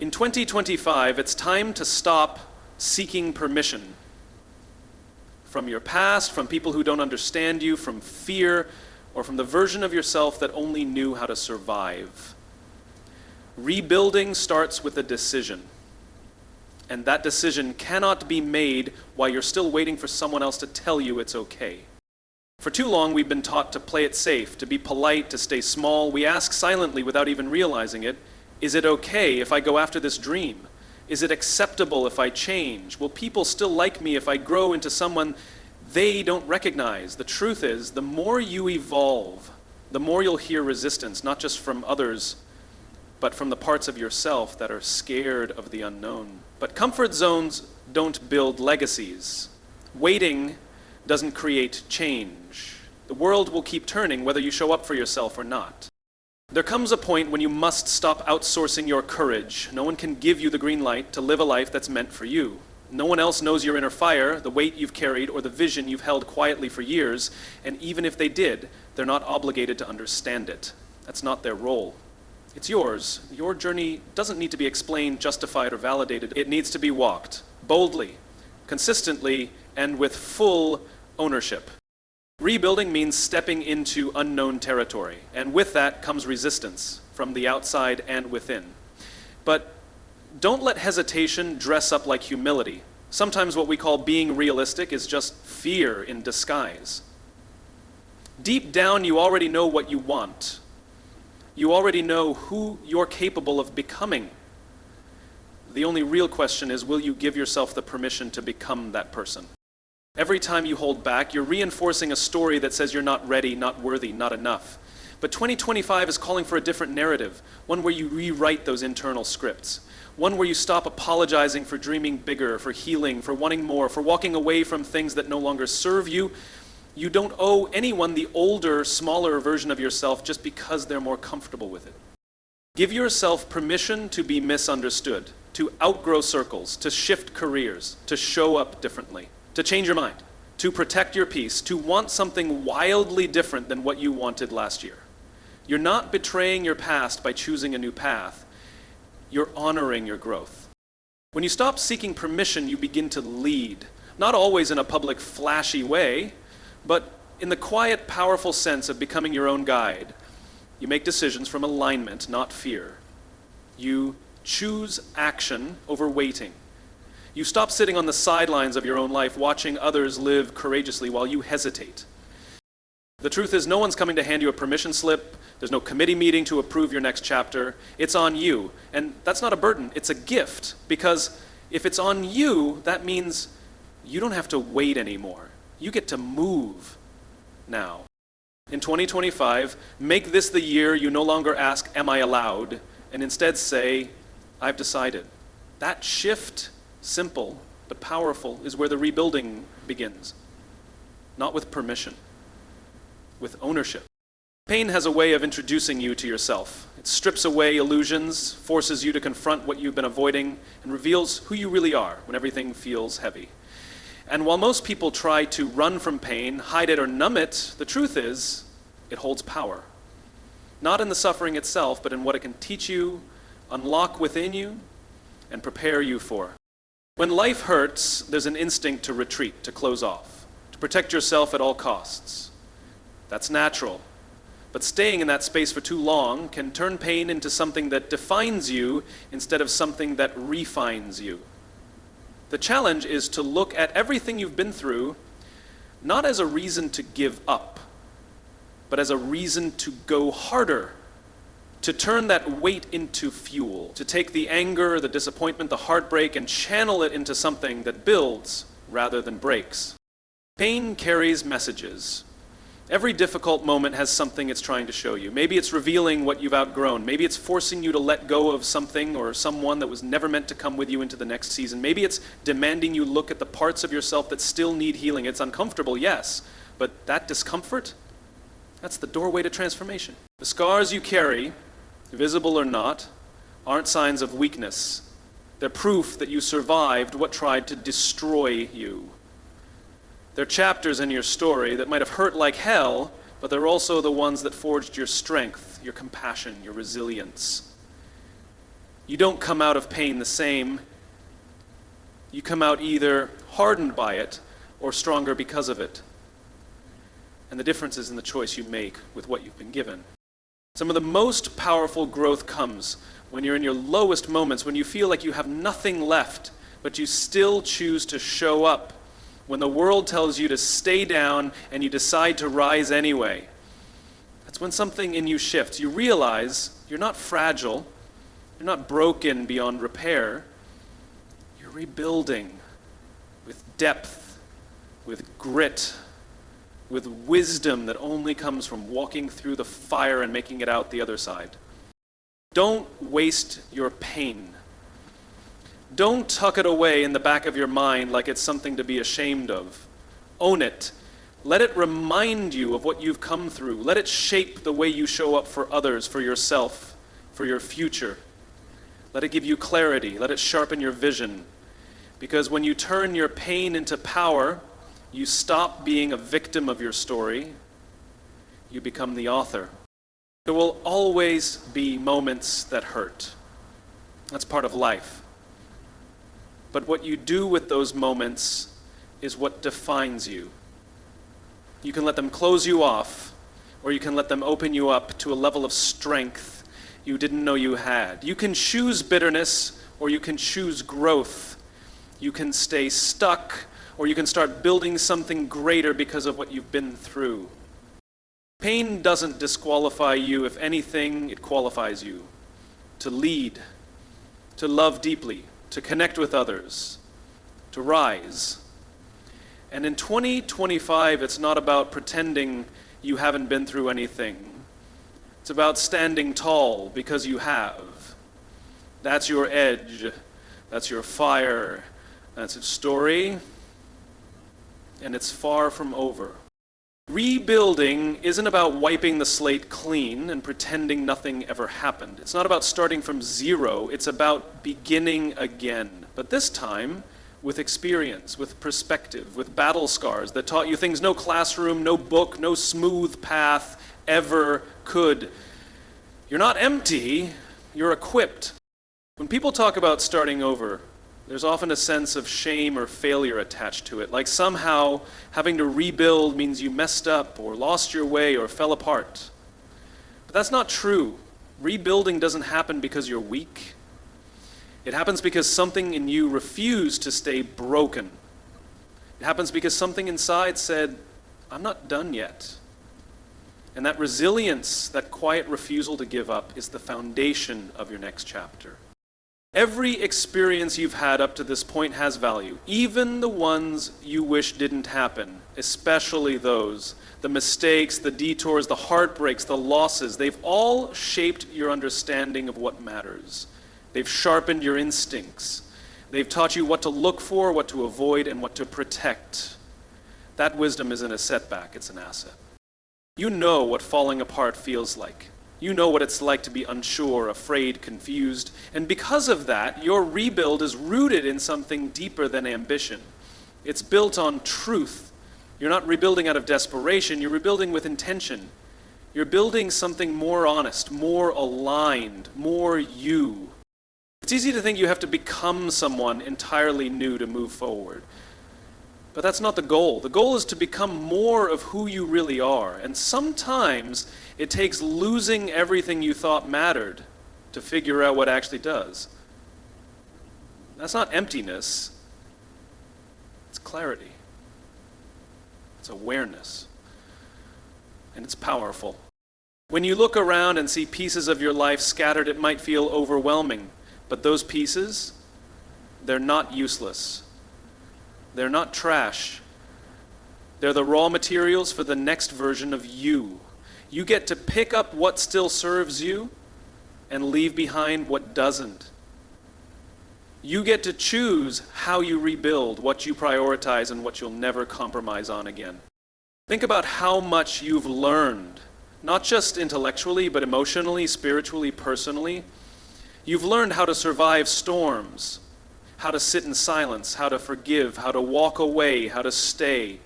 In 2025, it's time to stop seeking permission from your past, from people who don't understand you, from fear, or from the version of yourself that only knew how to survive. Rebuilding starts with a decision, and that decision cannot be made while you're still waiting for someone else to tell you it's okay. For too long, we've been taught to play it safe, to be polite, to stay small. We ask silently without even realizing it, is it okay if I go after this dream? Is it acceptable if I change? Will people still like me if I grow into someone they don't recognize? The truth is, the more you evolve, the more you'll hear resistance, not just from others, but from the parts of yourself that are scared of the unknown. But comfort zones don't build legacies. Waiting doesn't create change. The world will keep turning whether you show up for yourself or not. There comes a point when you must stop outsourcing your courage. No one can give you the green light to live a life that's meant for you. No one else knows your inner fire, the weight you've carried, or the vision you've held quietly for years, and even if they did, they're not obligated to understand it. That's not their role. It's yours. Your journey doesn't need to be explained, justified, or validated. It needs to be walked boldly, consistently, and with full ownership. Rebuilding means stepping into unknown territory, and with that comes resistance from the outside and within. But don't let hesitation dress up like humility. Sometimes what we call being realistic is just fear in disguise. Deep down, you already know what you want. You already know who you're capable of becoming. The only real question is, will you give yourself the permission to become that person? Every time you hold back, you're reinforcing a story that says you're not ready, not worthy, not enough. But 2025 is calling for a different narrative, one where you rewrite those internal scripts, one where you stop apologizing for dreaming bigger, for healing, for wanting more, for walking away from things that no longer serve you. You don't owe anyone the older, smaller version of yourself just because they're more comfortable with it. Give yourself permission to be misunderstood, to outgrow circles, to shift careers, to show up differently, to change your mind, to protect your peace, to want something wildly different than what you wanted last year. You're not betraying your past by choosing a new path. You're honoring your growth. When you stop seeking permission, you begin to lead, not always in a public, flashy way, but in the quiet, powerful sense of becoming your own guide. You make decisions from alignment, not fear. You choose action over waiting. You stop sitting on the sidelines of your own life, watching others live courageously while you hesitate. The truth is, no one's coming to hand you a permission slip. There's no committee meeting to approve your next chapter. It's on you. And that's not a burden, it's a gift. Because if it's on you, that means you don't have to wait anymore. You get to move now. In 2025, make this the year you no longer ask, am I allowed? And instead say, I've decided. That shift, simple but powerful, is where the rebuilding begins. Not with permission, with ownership. Pain has a way of introducing you to yourself. It strips away illusions, forces you to confront what you've been avoiding, and reveals who you really are when everything feels heavy. And while most people try to run from pain, hide it, or numb it, the truth is, it holds power. Not in the suffering itself, but in what it can teach you, unlock within you, and prepare you for. When life hurts, there's an instinct to retreat, to close off, to protect yourself at all costs. That's natural. But staying in that space for too long can turn pain into something that defines you instead of something that refines you. The challenge is to look at everything you've been through not as a reason to give up, but as a reason to go harder, to turn that weight into fuel, to take the anger, the disappointment, the heartbreak, and channel it into something that builds rather than breaks. Pain carries messages. Every difficult moment has something it's trying to show you. Maybe it's revealing what you've outgrown. Maybe it's forcing you to let go of something or someone that was never meant to come with you into the next season. Maybe it's demanding you look at the parts of yourself that still need healing. It's uncomfortable, yes, but that discomfort, that's the doorway to transformation. The scars you carry, visible or not, aren't signs of weakness. They're proof that you survived what tried to destroy you. They're chapters in your story that might have hurt like hell, but they're also the ones that forged your strength, your compassion, your resilience. You don't come out of pain the same. You come out either hardened by it or stronger because of it. And the difference is in the choice you make with what you've been given. Some of the most powerful growth comes when you're in your lowest moments, when you feel like you have nothing left, but you still choose to show up. When the world tells you to stay down and you decide to rise anyway. That's when something in you shifts. You realize you're not fragile, you're not broken beyond repair. You're rebuilding with depth, with grit, with wisdom that only comes from walking through the fire and making it out the other side. Don't waste your pain. Don't tuck it away in the back of your mind like it's something to be ashamed of. Own it. Let it remind you of what you've come through. Let it shape the way you show up for others, for yourself, for your future. Let it give you clarity. Let it sharpen your vision. Because when you turn your pain into power, you stop being a victim of your story. You become the author. There will always be moments that hurt. That's part of life. But what you do with those moments is what defines you. You can let them close you off, or you can let them open you up to a level of strength you didn't know you had. You can choose bitterness, or you can choose growth. You can stay stuck, or you can start building something greater because of what you've been through. Pain doesn't disqualify you. If anything, it qualifies you to lead, to love deeply, to connect with others, to rise. And in 2025, it's not about pretending you haven't been through anything. It's about standing tall because you have. That's your edge. That's your fire. That's its story. And it's far from over. Rebuilding isn't about wiping the slate clean and pretending nothing ever happened. It's not about starting from zero. It's about beginning again. But this time, with experience, with perspective, with battle scars that taught you things no classroom, no book, no smooth path ever could. You're not empty, you're equipped. When people talk about starting over, there's often a sense of shame or failure attached to it, like somehow having to rebuild means you messed up or lost your way or fell apart. But that's not true. Rebuilding doesn't happen because you're weak. It happens because something in you refused to stay broken. It happens because something inside said, I'm not done yet. And that resilience, that quiet refusal to give up, is the foundation of your next chapter. Every experience you've had up to this point has value, even the ones you wish didn't happen, especially those. The mistakes, the detours, the heartbreaks, the losses, they've all shaped your understanding of what matters. They've sharpened your instincts. They've taught you what to look for, what to avoid, and what to protect. That wisdom isn't a setback, it's an asset. You know what falling apart feels like. You know what it's like to be unsure, afraid, confused. And because of that, your rebuild is rooted in something deeper than ambition. It's built on truth. You're not rebuilding out of desperation, you're rebuilding with intention. You're building something more honest, more aligned, more you. It's easy to think you have to become someone entirely new to move forward. But that's not the goal. The goal is to become more of who you really are. And sometimes it takes losing everything you thought mattered to figure out what actually does. That's not emptiness. It's clarity. It's awareness. And it's powerful. When you look around and see pieces of your life scattered, it might feel overwhelming. But those pieces, they're not useless. They're not trash. They're the raw materials for the next version of you. You get to pick up what still serves you and leave behind what doesn't. You get to choose how you rebuild, what you prioritize, and what you'll never compromise on again. Think about how much you've learned, not just intellectually, but emotionally, spiritually, personally. You've learned how to survive storms, how to sit in silence, how to forgive, how to walk away, how to stay.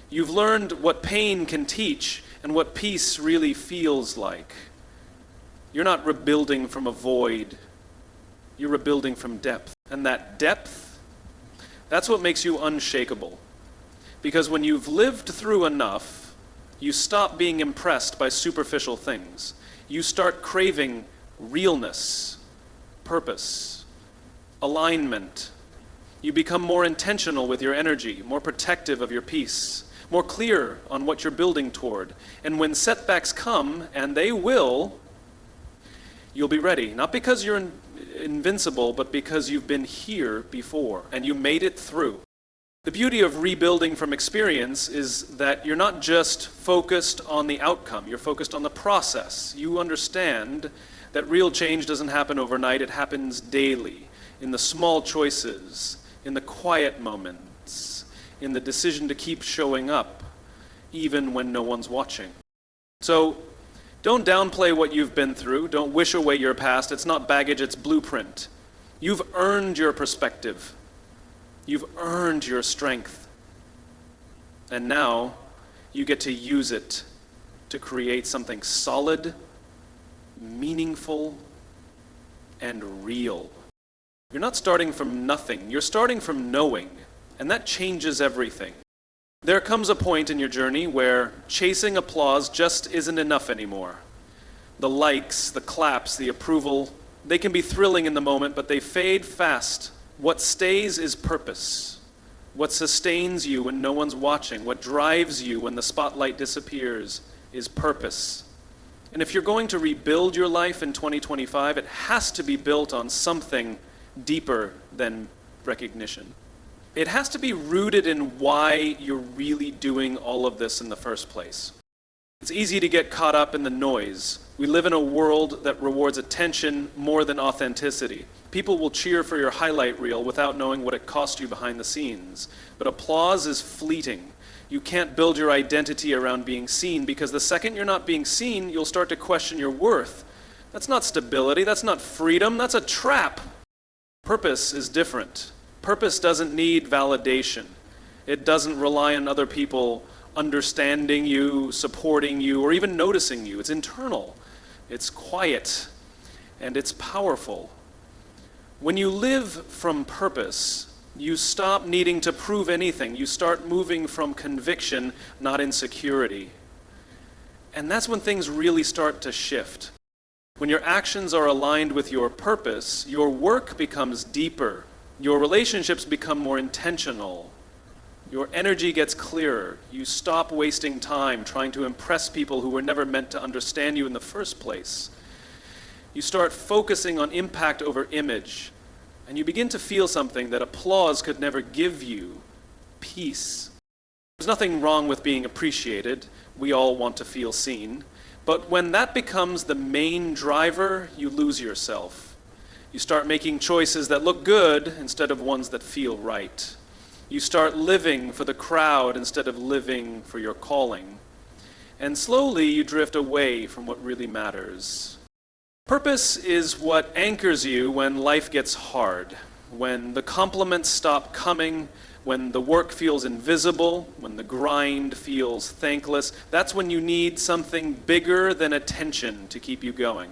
You've learned what pain can teach and what peace really feels like. You're not rebuilding from a void. You're rebuilding from depth. And that depth, that's what makes you unshakable. Because when you've lived through enough, you stop being impressed by superficial things. You start craving realness, purpose, alignment. You become more intentional with your energy, more protective of your peace, more clear on what you're building toward. And when setbacks come, and they will, you'll be ready. Not because you're invincible, but because you've been here before and you made it through. The beauty of rebuilding from experience is that you're not just focused on the outcome, you're focused on the process. You understand that real change doesn't happen overnight, it happens daily, in the small choices, in the quiet moments, in the decision to keep showing up, even when no one's watching. So, don't downplay what you've been through. Don't wish away your past. It's not baggage, it's blueprint. You've earned your perspective. You've earned your strength. And now, you get to use it to create something solid, meaningful, and real. You're not starting from nothing. You're starting from knowing. And that changes everything. There comes a point in your journey where chasing applause just isn't enough anymore. The likes, the claps, the approval, they can be thrilling in the moment, but they fade fast. What stays is purpose. What sustains you when no one's watching, what drives you when the spotlight disappears, is purpose. And if you're going to rebuild your life in 2025, it has to be built on something deeper than recognition. It has to be rooted in why you're really doing all of this in the first place. It's easy to get caught up in the noise. We live in a world that rewards attention more than authenticity. People will cheer for your highlight reel without knowing what it cost you behind the scenes. But applause is fleeting. You can't build your identity around being seen, because the second you're not being seen, you'll start to question your worth. That's not stability, that's not freedom, that's a trap. Purpose is different. Purpose doesn't need validation. It doesn't rely on other people understanding you, supporting you, or even noticing you. It's internal. It's quiet. And it's powerful. When you live from purpose, you stop needing to prove anything. You start moving from conviction, not insecurity. And that's when things really start to shift. When your actions are aligned with your purpose, your work becomes deeper. Your relationships become more intentional. Your energy gets clearer. You stop wasting time trying to impress people who were never meant to understand you in the first place. You start focusing on impact over image. And you begin to feel something that applause could never give you: peace. There's nothing wrong with being appreciated. We all want to feel seen. But when that becomes the main driver, you lose yourself. You start making choices that look good instead of ones that feel right. You start living for the crowd instead of living for your calling. And slowly you drift away from what really matters. Purpose is what anchors you when life gets hard, when the compliments stop coming, when the work feels invisible, when the grind feels thankless. That's when you need something bigger than attention to keep you going.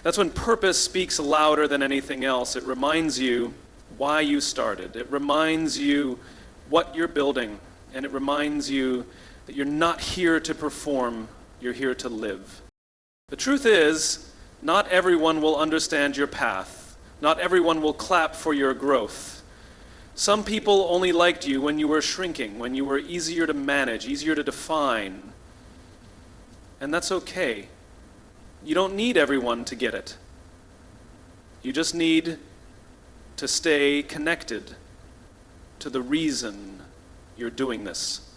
That's when purpose speaks louder than anything else. It reminds you why you started. It reminds you what you're building. And it reminds you that you're not here to perform, you're here to live. The truth is, not everyone will understand your path. Not everyone will clap for your growth. Some people only liked you when you were shrinking, when you were easier to manage, easier to define. And that's okay. You don't need everyone to get it. You just need to stay connected to the reason you're doing this.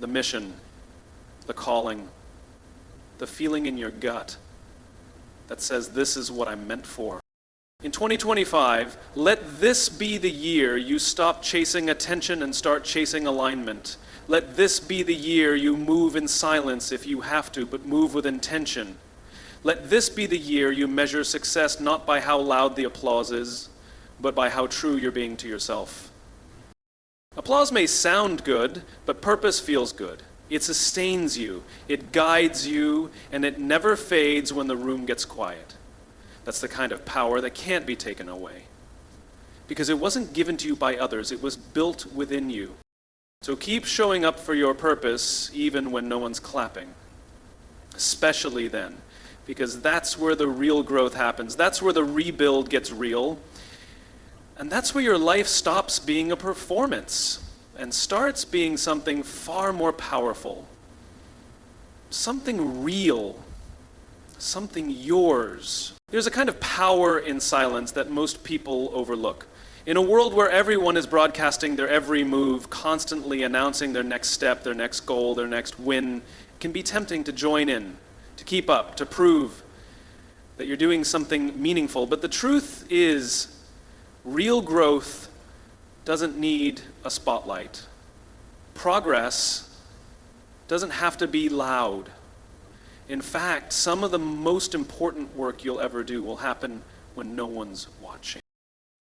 The mission, the calling, the feeling in your gut that says, this is what I'm meant for. In 2025, let this be the year you stop chasing attention and start chasing alignment. Let this be the year you move in silence if you have to, but move with intention. Let this be the year you measure success not by how loud the applause is, but by how true you're being to yourself. Applause may sound good, but purpose feels good. It sustains you, it guides you, and it never fades when the room gets quiet. That's the kind of power that can't be taken away. Because it wasn't given to you by others, it was built within you. So keep showing up for your purpose even when no one's clapping. Especially then, because that's where the real growth happens. That's where the rebuild gets real. And that's where your life stops being a performance and starts being something far more powerful. Something real. Something yours. There's a kind of power in silence that most people overlook. In a world where everyone is broadcasting their every move, constantly announcing their next step, their next goal, their next win, it can be tempting to join in, to keep up, to prove that you're doing something meaningful. But the truth is, real growth doesn't need a spotlight. Progress doesn't have to be loud. In fact, some of the most important work you'll ever do will happen when no one's watching.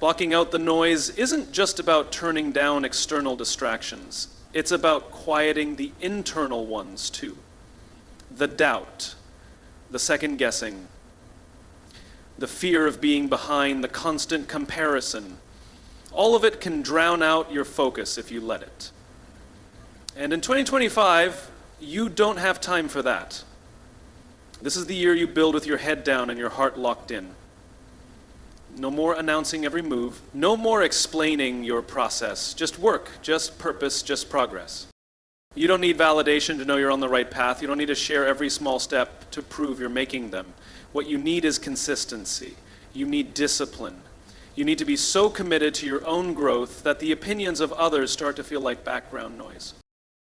Blocking out the noise isn't just about turning down external distractions. It's about quieting the internal ones too. The doubt, the second guessing, the fear of being behind, the constant comparison. All of it can drown out your focus if you let it. And in 2025, you don't have time for that. This is the year you build with your head down and your heart locked in. No more announcing every move. No more explaining your process. Just work, just purpose, just progress. You don't need validation to know you're on the right path. You don't need to share every small step to prove you're making them. What you need is consistency. You need discipline. You need to be so committed to your own growth that the opinions of others start to feel like background noise.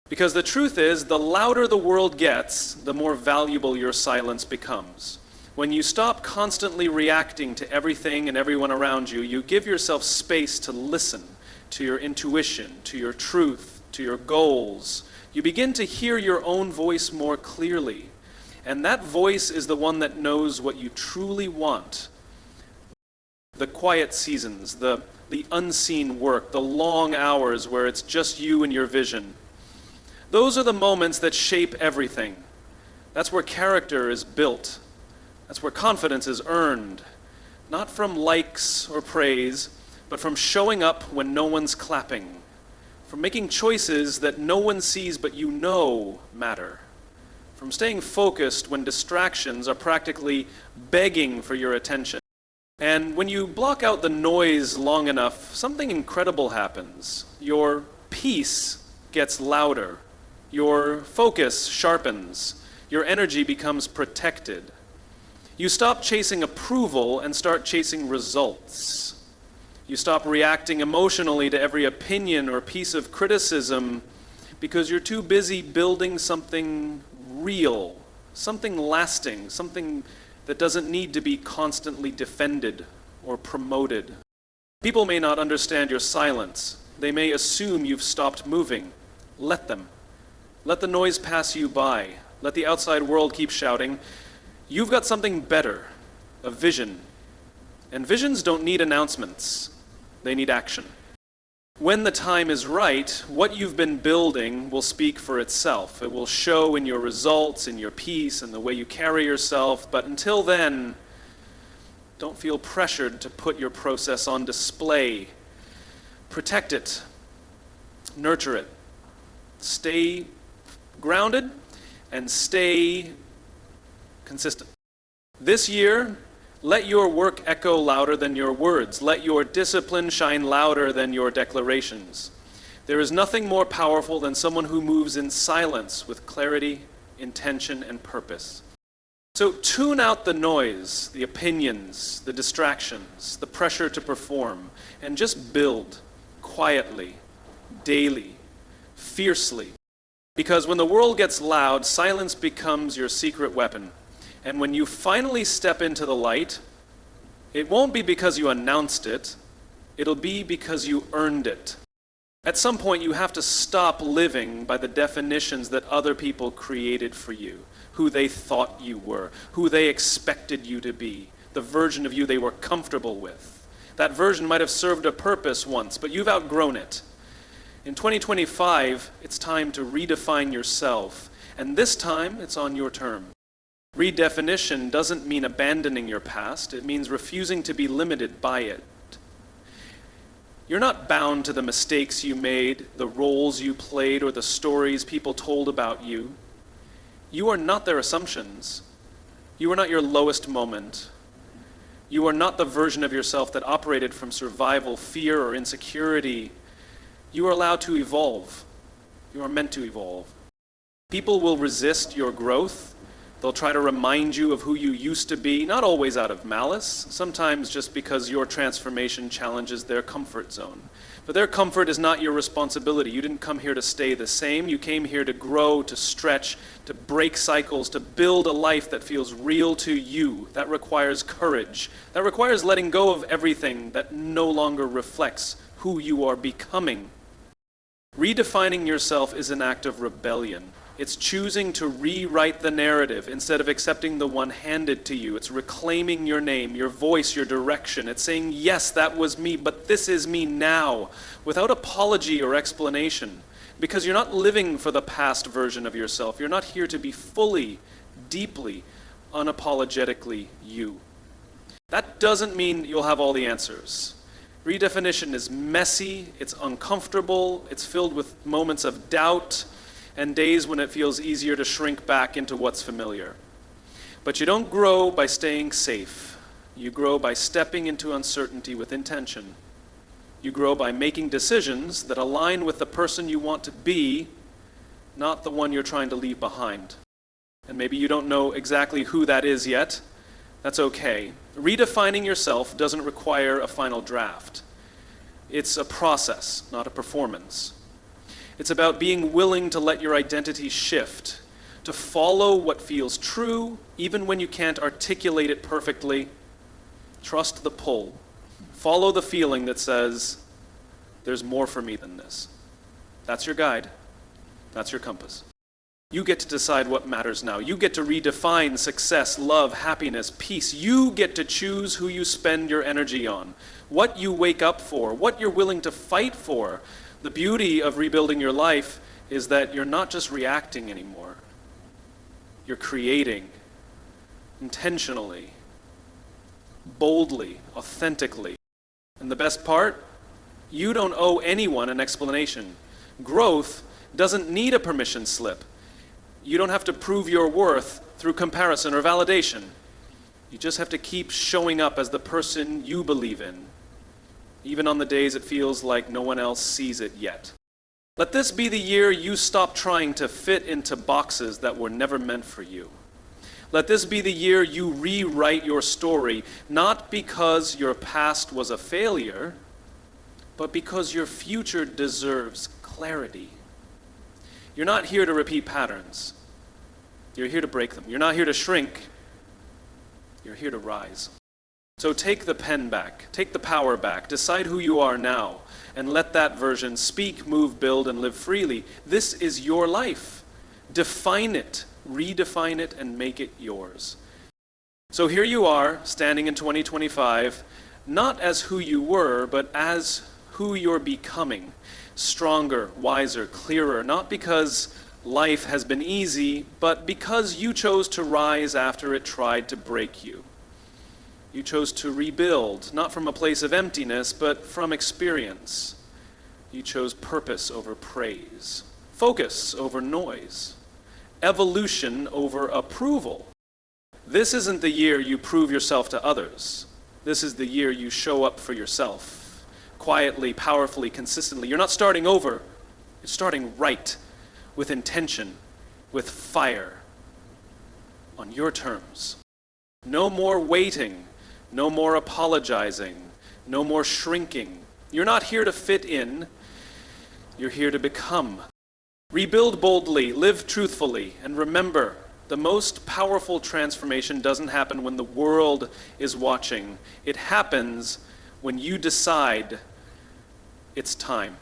Because the truth is, the louder the world gets, the more valuable your silence becomes. When you stop constantly reacting to everything and everyone around you, you give yourself space to listen to your intuition, to your truth, to your goals. You begin to hear your own voice more clearly. And that voice is the one that knows what you truly want. The quiet seasons, the unseen work, the long hours where it's just you and your vision. Those are the moments that shape everything. That's where character is built. That's where confidence is earned, not from likes or praise, but from showing up when no one's clapping, from making choices that no one sees but you know matter, from staying focused when distractions are practically begging for your attention. And when you block out the noise long enough, something incredible happens. Your peace gets louder, your focus sharpens, your energy becomes protected. You stop chasing approval and start chasing results. You stop reacting emotionally to every opinion or piece of criticism because you're too busy building something real, something lasting, something that doesn't need to be constantly defended or promoted. People may not understand your silence. They may assume you've stopped moving. Let them. Let the noise pass you by. Let the outside world keep shouting. You've got something better, a vision. And visions don't need announcements. They need action. When the time is right, what you've been building will speak for itself. It will show in your results, in your peace, in the way you carry yourself. But until then, don't feel pressured to put your process on display. Protect it. Nurture it. Stay grounded and stay consistent. This year, let your work echo louder than your words. Let your discipline shine louder than your declarations. There is nothing more powerful than someone who moves in silence with clarity, intention, and purpose. So tune out the noise, the opinions, the distractions, the pressure to perform, and just build quietly, daily, fiercely. Because when the world gets loud, silence becomes your secret weapon. And when you finally step into the light, it won't be because you announced it, it'll be because you earned it. At some point, you have to stop living by the definitions that other people created for you, who they thought you were, who they expected you to be, the version of you they were comfortable with. That version might have served a purpose once, but you've outgrown it. In 2025, it's time to redefine yourself, and this time, it's on your terms. Redefinition doesn't mean abandoning your past. It means refusing to be limited by it. You're not bound to the mistakes you made, the roles you played, or the stories people told about you. You are not their assumptions. You are not your lowest moment. You are not the version of yourself that operated from survival, fear, or insecurity. You are allowed to evolve. You are meant to evolve. People will resist your growth. They'll try to remind you of who you used to be, not always out of malice, sometimes just because your transformation challenges their comfort zone. But their comfort is not your responsibility. You didn't come here to stay the same. You came here to grow, to stretch, to break cycles, to build a life that feels real to you. That requires courage. That requires letting go of everything that no longer reflects who you are becoming. Redefining yourself is an act of rebellion. It's choosing to rewrite the narrative instead of accepting the one handed to you. It's reclaiming your name, your voice, your direction. It's saying, yes, that was me, but this is me now, without apology or explanation. Because you're not living for the past version of yourself. You're not here to be fully, deeply, unapologetically you. That doesn't mean you'll have all the answers. Redefinition is messy, it's uncomfortable, it's filled with moments of doubt, and days when it feels easier to shrink back into what's familiar. But you don't grow by staying safe. You grow by stepping into uncertainty with intention. You grow by making decisions that align with the person you want to be, not the one you're trying to leave behind. And maybe you don't know exactly who that is yet. That's okay. Redefining yourself doesn't require a final draft. It's a process, not a performance. It's about being willing to let your identity shift, to follow what feels true, even when you can't articulate it perfectly. Trust the pull. Follow the feeling that says, there's more for me than this. That's your guide. That's your compass. You get to decide what matters now. You get to redefine success, love, happiness, peace. You get to choose who you spend your energy on, what you wake up for, what you're willing to fight for. The beauty of rebuilding your life is that you're not just reacting anymore. You're creating intentionally, boldly, authentically. And the best part, you don't owe anyone an explanation. Growth doesn't need a permission slip. You don't have to prove your worth through comparison or validation. You just have to keep showing up as the person you believe in, even on the days it feels like no one else sees it yet. Let this be the year you stop trying to fit into boxes that were never meant for you. Let this be the year you rewrite your story, not because your past was a failure, but because your future deserves clarity. You're not here to repeat patterns. You're here to break them. You're not here to shrink. You're here to rise. So take the pen back, take the power back, decide who you are now, and let that version speak, move, build, and live freely. This is your life. Define it, redefine it, and make it yours. So here you are, standing in 2025, not as who you were, but as who you're becoming. Stronger, wiser, clearer, not because life has been easy, but because you chose to rise after it tried to break you. You chose to rebuild, not from a place of emptiness, but from experience. You chose purpose over praise, focus over noise, evolution over approval. This isn't the year you prove yourself to others. This is the year you show up for yourself, quietly, powerfully, consistently. You're not starting over. You're starting right, with intention, with fire, on your terms. No more waiting. No more apologizing, no more shrinking. You're not here to fit in, you're here to become. Rebuild boldly, live truthfully, and remember, the most powerful transformation doesn't happen when the world is watching. It happens when you decide it's time.